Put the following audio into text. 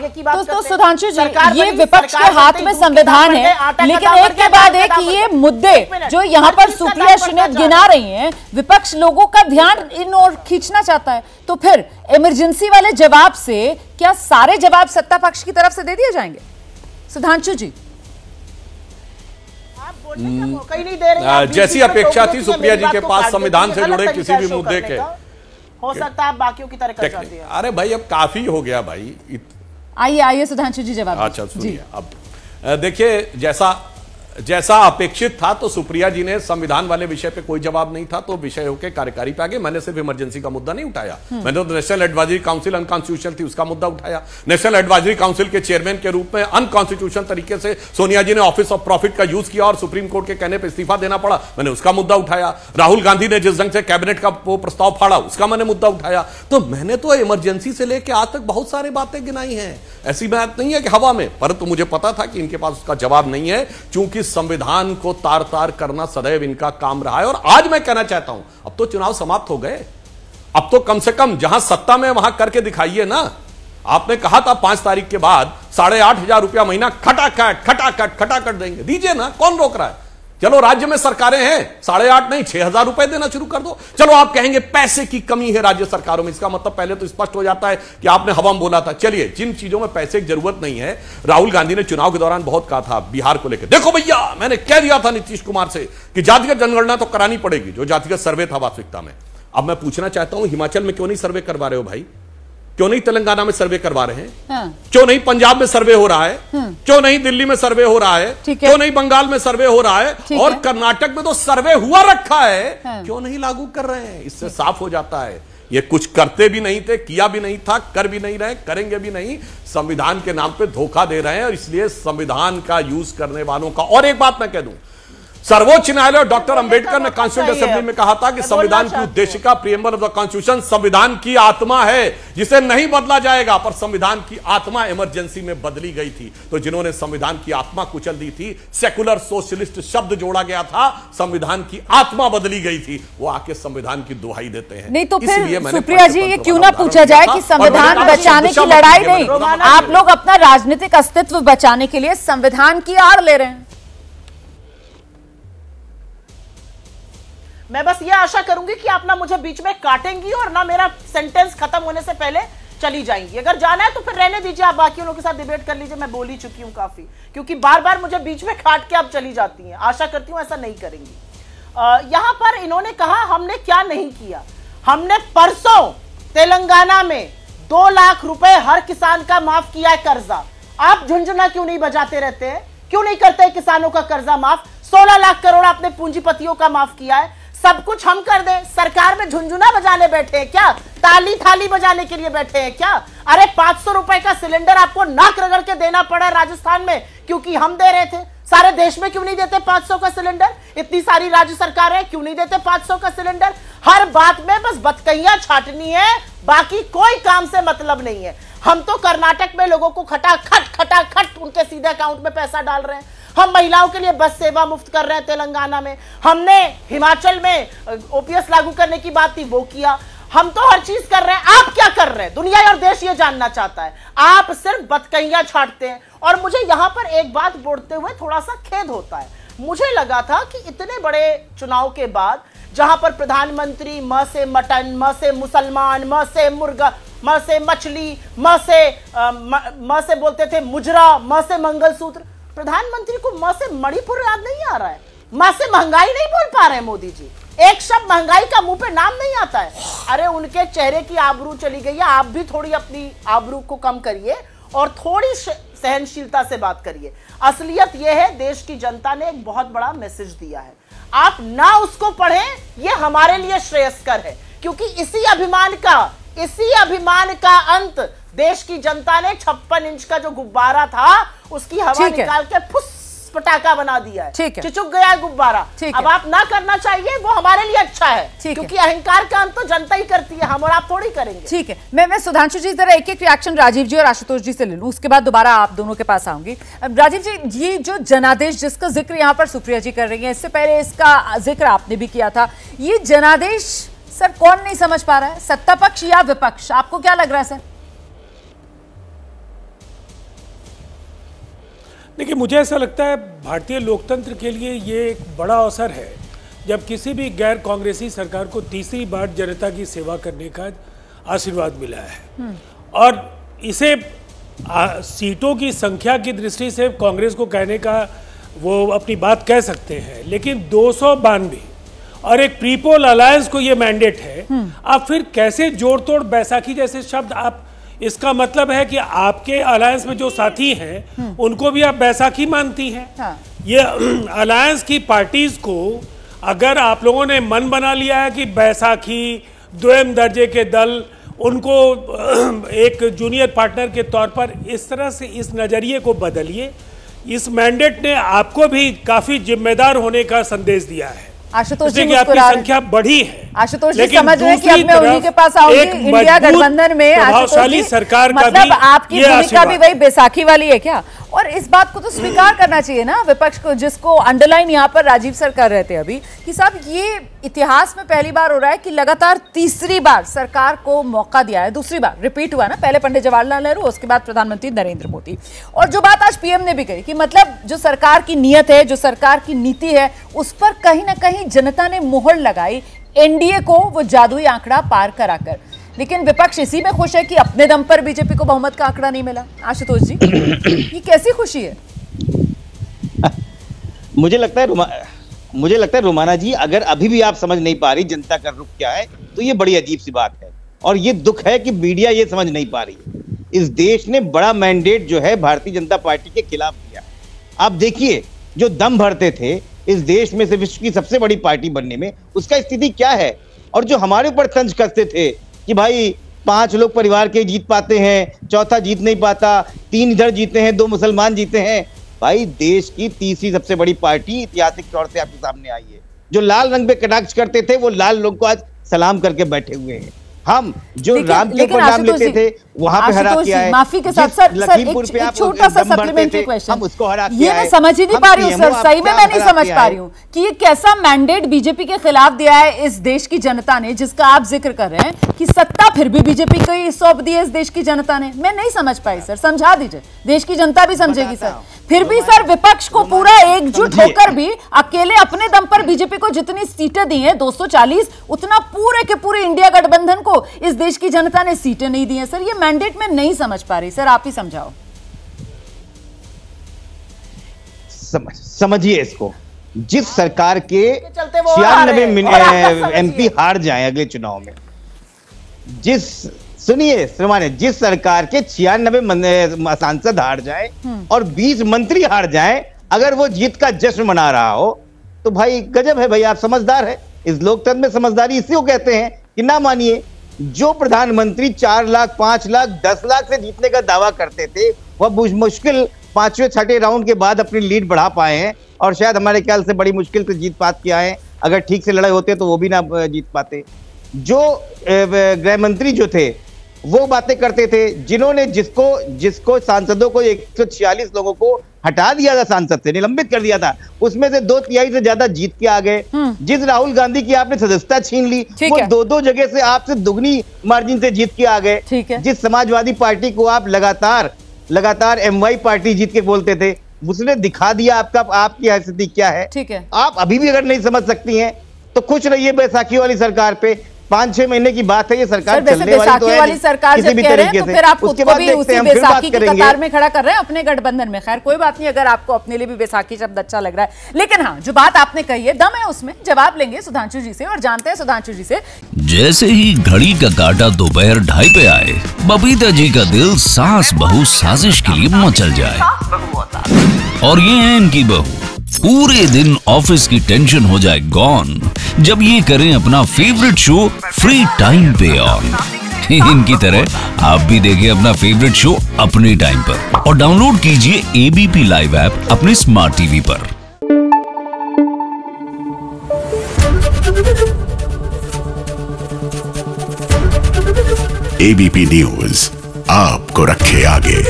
तो सुधांशु जी, ये विपक्ष के हाथ में संविधान है, लेकिन एक के बाद एक ये मुद्दे जो यहाँ पर सुप्रिया श्रीनेत गिना रही हैं, विपक्ष लोगों का ध्यान इन ओर खींचना चाहता है। तो फिर इमरजेंसी वाले जवाब से क्या सारे जवाब सत्ता पक्ष की तरफ से दे दिए जाएंगे? सुधांशु जी, मौका ही नहीं दे रहे। जैसी अपेक्षा थी सुप्रिया जी के पास संविधान से जुड़े किसी भी मुद्दे के, हो सकता है बाकियों की तरह कर जाती है। अरे भाई अब काफी हो गया भाई। आइए सुधांशु जी जवाब। अच्छा सुनिए, अब देखिए जैसा अपेक्षित था तो सुप्रिया जी ने संविधान वाले विषय पे कोई जवाब नहीं था, तो विषय होकर कार्यकारी पे आ गए। मैंने सिर्फ इमरजेंसी का मुद्दा नहीं उठाया, मैंने तो नेशनल एडवाइजरी काउंसिल अनकॉन्स्टिट्यूशनल थी उसका मुद्दा उठाया। नेशनल एडवाइजरी काउंसिल के चेयरमैन के रूप में अनकॉन्स्टिट्यूशनल तरीके से सोनिया जी ने ऑफिस ऑफ प्रॉफिट का यूज किया और सुप्रीम कोर्ट के कहने पर इस्तीफा देना पड़ा, मैंने उसका मुद्दा उठाया। राहुल गांधी ने जिस ढंग से कैबिनेट का वो प्रस्ताव फाड़ा उसका मैंने मुद्दा उठाया। तो मैंने तो इमरजेंसी से लेकर आज तक बहुत सारी बातें गिनाई हैं, ऐसी बात नहीं है कि हवा में, परंतु मुझे पता था कि इनके पास उसका जवाब नहीं है, क्योंकि संविधान को तार तार करना सदैव इनका काम रहा है। और आज मैं कहना चाहता हूं, अब तो चुनाव समाप्त हो गए, अब तो कम से कम जहां सत्ता में वहां करके दिखाइए ना। आपने कहा था 5 तारीख के बाद 8,500 रुपया महीना खटाखट देंगे, दीजिए ना, कौन रोक रहा है? चलो राज्य में सरकारें हैं, 8,500 नहीं 6,000 रुपए देना शुरू कर दो। चलो आप कहेंगे पैसे की कमी है राज्य सरकारों में, इसका मतलब पहले तो स्पष्ट हो जाता है कि आपने हवा में बोला था। चलिए, जिन चीजों में पैसे की जरूरत नहीं है, राहुल गांधी ने चुनाव के दौरान बहुत कहा था बिहार को लेकर, देखो भैया मैंने कह दिया था नीतीश कुमार से कि जातिगत जनगणना तो करानी पड़ेगी, जो जातिगत सर्वे था वास्तविकता में। अब मैं पूछना चाहता हूं, हिमाचल में क्यों नहीं सर्वे करवा रहे हो भाई? क्यों नहीं तेलंगाना में सर्वे करवा रहे हैं? क्यों नहीं पंजाब में सर्वे हो रहा है? क्यों नहीं दिल्ली में सर्वे हो रहा है? क्यों नहीं बंगाल में सर्वे हो रहा है? और कर्नाटक में तो सर्वे हुआ रखा है, क्यों नहीं लागू कर रहे हैं? इससे साफ हो जाता है ये कुछ करते भी नहीं थे, किया भी नहीं था, कर भी नहीं रहे, करेंगे भी नहीं, संविधान के नाम पे धोखा दे रहे हैं। और इसलिए संविधान का यूज करने वालों का, और एक बात मैं कह दूं, सर्वोच्च न्यायालय और डॉक्टर अंबेडकर ने कॉन्स्टिट्यूंट असेंबली में कहा था कि संविधान की उद्देशिका प्रीएम्बल ऑफ द कॉन्स्टिट्यूशन संविधान की आत्मा है जिसे नहीं बदला जाएगा। पर संविधान की आत्मा इमरजेंसी में बदली गई थी, तो जिन्होंने संविधान की आत्मा कुचल दी थी, सेकुलर सोशलिस्ट शब्द जोड़ा गया था, संविधान की आत्मा बदली गई थी, वो आके संविधान की दुहाई देते हैं। नहीं तो फिर सुप्रिया जी ये क्यों ना पूछा जाए कि संविधान बचाने की लड़ाई नहीं, आप लोग अपना राजनीतिक अस्तित्व बचाने के लिए संविधान की आड़ ले रहे हैं। मैं बस ये आशा करूंगी कि आप ना मुझे बीच में काटेंगी और ना मेरा सेंटेंस खत्म होने से पहले चली जाएंगी। अगर जाना है तो फिर रहने दीजिए, आप बाकी लोगों के साथ डिबेट कर लीजिए, मैं बोल ही चुकी हूं काफी, क्योंकि बार बार मुझे बीच में काट के आप चली जाती हैं। आशा करती हूं ऐसा नहीं करेंगी। यहां पर इन्होंने कहा हमने क्या नहीं किया। हमने परसों तेलंगाना में 2 लाख रुपए हर किसान का माफ किया है कर्जा। आप झुंझुना क्यों नहीं बजाते रहते हैं? क्यों नहीं करते किसानों का कर्जा माफ? 16 लाख करोड़ आपने पूंजीपतियों का माफ किया है। सब कुछ हम कर दें, सरकार में झुंझुना बजाने बैठे हैं क्या? ताली थाली बजाने के लिए बैठे हैं क्या? अरे 500 रुपए का सिलेंडर आपको नाक रगड़ के देना पड़ा राजस्थान में, क्योंकि हम दे रहे थे। सारे देश में क्यों नहीं देते 500 का सिलेंडर? इतनी सारी राज्य सरकार है, क्यों नहीं देते 500 का सिलेंडर? हर बात में बस बतकैया छाटनी है, बाकी कोई काम से मतलब नहीं है। हम तो कर्नाटक में लोगों को खटाखट उनके सीधे अकाउंट में पैसा डाल रहे हैं। हम महिलाओं के लिए बस सेवा मुफ्त कर रहे हैं तेलंगाना में। हमने हिमाचल में ओपीएस लागू करने की बात थी, वो किया। हम तो हर चीज कर रहे हैं। आप क्या कर रहे हैं? दुनिया और देश ये जानना चाहता है। आप सिर्फ बतकैया छाटते हैं। और मुझे यहां पर एक बात बोलते हुए थोड़ा सा खेद होता है। मुझे लगा था कि इतने बड़े चुनाव के बाद, जहां पर प्रधानमंत्री म से मटन, म से मुसलमान, म से मुर्गा, म से मछली, म से बोलते थे मुजरा, म से मंगलसूत्र, प्रधानमंत्री को म से मणिपुर याद नहीं आ रहा है, म से महंगाई नहीं बोल पा रहे हैं मोदी जी। एक शब्द महंगाई का मुंह पे नाम नहीं आता है। अरे उनके चेहरे की आबरू चली गई है। आप भी थोड़ी अपनी आबरू को कम करिए और थोड़ी सहनशीलता से बात करिए। असलियत यह है, देश की जनता ने एक बहुत बड़ा मैसेज दिया है। आप ना उसको पढ़ें, ये हमारे लिए श्रेयस्कर है, क्योंकि इसी अभिमान का अंत देश की जनता ने 56 इंच का जो गुब्बारा था उसकी हवा निकाल के फुस पटाखा बना दिया है। चिचुक गया है गुब्बारा। अब आप ना करना चाहिए, वो हमारे लिए अच्छा है, क्योंकि अहंकार का अंत तो जनता ही करती है, हम और आप थोड़ी करेंगे। ठीक है, मैं सुधांशु जी जरा एक रिएक्शन राजीव जी और आशुतोष जी से ले लूं, उसके बाद दोबारा आप दोनों के पास आऊंगी। राजीव जी, ये जो जनादेश जिसका जिक्र यहाँ पर सुप्रिया जी कर रही है, इससे पहले इसका जिक्र आपने भी किया था, ये जनादेश सर कौन नहीं समझ पा रहा है, सत्ता पक्ष या विपक्ष? आपको क्या लग रहा है सर? देखिए, मुझे ऐसा लगता है भारतीय लोकतंत्र के लिए ये एक बड़ा अवसर है जब किसी भी गैर कांग्रेसी सरकार को तीसरी बार जनता की सेवा करने का आशीर्वाद मिला है। और इसे सीटों की संख्या की दृष्टि से कांग्रेस को कहने का वो अपनी बात कह सकते हैं, लेकिन 292 और एक प्रीपोल अलायंस को ये मैंडेट है। आप फिर कैसे जोड़ तोड़ बैसाखी जैसे शब्द, आप इसका मतलब है कि आपके अलायंस में जो साथी हैं उनको भी आप बैसाखी मानती हैं। हाँ। ये अलायंस की पार्टीज को अगर आप लोगों ने मन बना लिया है कि बैसाखी द्विम दर्जे के दल, उनको एक जूनियर पार्टनर के तौर पर इस तरह से इस नजरिए को बदलिए। इस मैंडेट ने आपको भी काफी जिम्मेदार होने का संदेश दिया है। आशुतोष जी, आपकी संख्या बढ़ी है। आशुतोष जी समझ रहे हैं कि अब मैं उन्हीं के पास आऊंगी। इंडिया गठबंधन में आशुतोष जी, सरकार मतलब आपकी भूमिका भी वही बैसाखी वाली है क्या? और इस बात को तो स्वीकार करना चाहिए ना विपक्ष को, जिसको अंडरलाइन यहाँ पर राजीव सर कर रहे थे अभी, कि साहब ये इतिहास में पहली बार हो रहा है कि लगातार तीसरी बार सरकार को मौका दिया है। दूसरी बार रिपीट हुआ ना, पहले पंडित जवाहरलाल नेहरू, उसके बाद प्रधानमंत्री नरेंद्र मोदी। और जो बात आज पीएम ने भी कही कि मतलब जो सरकार की नीयत है, जो सरकार की नीति है, उस पर कहीं ना कहीं जनता ने मोहर लगाई एनडीए को वो जादुई आंकड़ा पार कराकर। लेकिन विपक्ष इसी में खुश है कि अपने दम पर बीजेपी को बहुमत का आंकड़ा नहीं मिला। आशुतोष जी, ये कैसी खुशी है? मुझे लगता है रोमाना जी, अगर अभी भी आप समझ नहीं पा रही जनता का रुख क्या है, तो ये बड़ी अजीब सी बात है। और ये दुख है कि मीडिया ये समझ नहीं पा रही। इस देश ने बड़ा मैंडेट जो है भारतीय जनता पार्टी के खिलाफ दिया। आप देखिए, जो दम भरते थे इस देश में से विश्व की सबसे बड़ी पार्टी बनने में, उसका स्थिति क्या है। और जो हमारे ऊपर तंज कसते थे कि भाई 5 लोग परिवार के जीत पाते हैं, चौथा जीत नहीं पाता, 3 इधर जीते हैं, 2 मुसलमान जीते हैं। भाई देश की तीसरी सबसे बड़ी पार्टी ऐतिहासिक तौर से आपके सामने आई है। जो लाल रंग पे कटाक्ष करते थे वो लाल लोग को आज सलाम करके बैठे हुए हैं। हम जो राम के ऊपर नाम लेते थे वहां पे हरा किया है। माफी के साथ सर एक छोटा सा सप्लीमेंट्री क्वेश्चन, हम उसको हरा ये मैं समझ ही नहीं पा रही हूँ सर, सही में मैं नहीं समझ पा रही हूँ कि ये कैसा मैंडेट बीजेपी के खिलाफ दिया है इस देश की जनता ने, जिसका आप जिक्र कर रहे हैं कि सत्ता फिर भी बीजेपी को ही सौंप दी है इस देश की जनता ने। मैं नहीं समझ पाई सर, समझा दीजिए, देश की जनता भी समझेगी सर। फिर भी सर विपक्ष को पूरा एकजुट होकर भी अकेले अपने दम पर बीजेपी को जितनी सीटें दी हैं 240, उतना पूरे के पूरे इंडिया गठबंधन को इस देश की जनता ने सीटें नहीं दी हैं। सर ये मैंडेट में नहीं समझ पा रही, सर आप ही समझाओ। समझिए इसको, जिस सरकार के 96 एमपी हार जाएं अगले चुनाव में, जिस सरकार के 96 सांसद हार जाएं और 20 मंत्री हार जाएं, अगर वो जीत का जश्न मना रहा हो तो भाई गजब है। भाई आप समझदार है। इस लोकतंत्र में समझदारी इसी को कहते हैं कि ना मानिए। जो प्रधानमंत्री 4 लाख 5 लाख 10 लाख से जीतने का दावा करते थे, वह मुश्किल 5वें 6ठे राउंड के बाद अपनी लीड बढ़ा पाए हैं और शायद हमारे ख्याल से बड़ी मुश्किल से जीत पात किया है। अगर ठीक से लड़ाई होते तो वो भी ना जीत पाते। जो गृह मंत्री जो थे वो बातें करते थे, जिन्होंने जिसको सांसदों को 146 लोगों को हटा दिया था, सांसद से निलंबित कर दिया था, उसमें से 2/3 से ज्यादा जीत के आ गए। जिस राहुल गांधी की आपने सदस्यता छीन ली, वो 2-2 जगह से आपसे दुगनी मार्जिन से जीत के आ गए। जिस समाजवादी पार्टी को आप लगातार MY पार्टी जीत के बोलते थे, उसने दिखा दिया आपकी स्थिति क्या है। आप अभी भी अगर नहीं समझ सकती हैं तो खुश रहिए बैसाखी वाली सरकार पे। 5-6 महीने की बात है, ये सरकार चलने वाली सरकार जब कह रहे हैं तो फिर आप खुद को भी उसी बैसाखी की कतार में खड़ा कर रहे हैं अपने गठबंधन में। खैर कोई बात नहीं, अगर आपको अपने लिए भी बैसाखी शब्द अच्छा लग रहा है। लेकिन हाँ, जो बात आपने कही है दम है उसमें। जवाब लेंगे सुधांशु जी से और जानते हैं सुधांशु जी से। जैसे ही घड़ी का काटा दोपहर 2:30 पे आए, बबीता जी का दिल सास बहू साजिश के लिए मचल जाए। और ये है इनकी बहू, पूरे दिन ऑफिस की टेंशन हो जाए गॉन जब ये करें अपना फेवरेट शो फ्री टाइम पे ऑन। इनकी तरह आप भी देखिए अपना फेवरेट शो अपने टाइम पर और डाउनलोड कीजिए ABP लाइव ऐप अपने स्मार्ट टीवी पर। ABP न्यूज आपको रखे आगे।